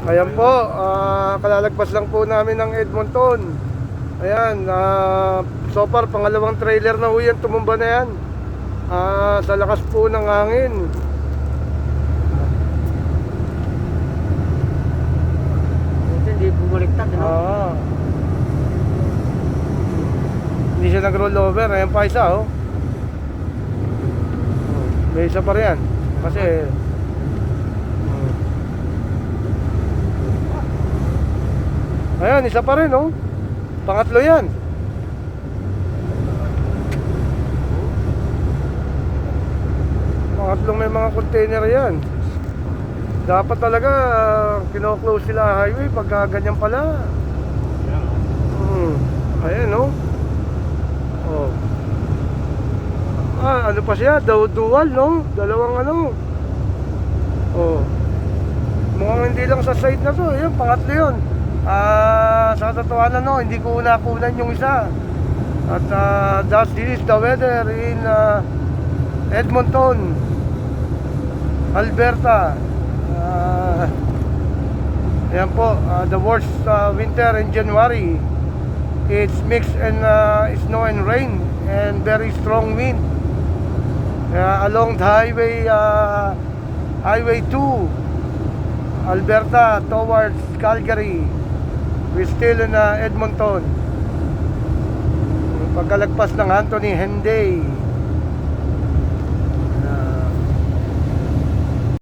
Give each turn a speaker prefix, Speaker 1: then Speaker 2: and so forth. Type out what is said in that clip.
Speaker 1: Ayan po, kalalagpas lang po namin ng Edmonton. Ayan, so far pangalawang trailer na ho yan, tumumba na yan. Sa lakas po ng hangin.
Speaker 2: Hindi bumaliktad, no?
Speaker 1: Hindi siya nag-roll over. Ayan pa isa, oh. May isa pa rin yan. Kasi ayan, isa pa rin, oh. Pangatlo yan. Pangatlong may mga container yan. Dapat talaga kino-close sila highway pagka ganyan pala. Ayan, oh. Oh. Ano pa siya? Dual, no? Dalawang ano. Oh. Mukhang hindi lang sa site na to. Ayan, pangatlo yun. Sa katotohanan, no, hindi ko nakunan yung isa. At this is the weather in Edmonton, Alberta. Ayan po, the worst winter in January. It's mixed and snow and rain and very strong wind along the highway 2 Alberta towards Calgary. We're still in Edmonton. Pagkalagpas ng Anthony Henday.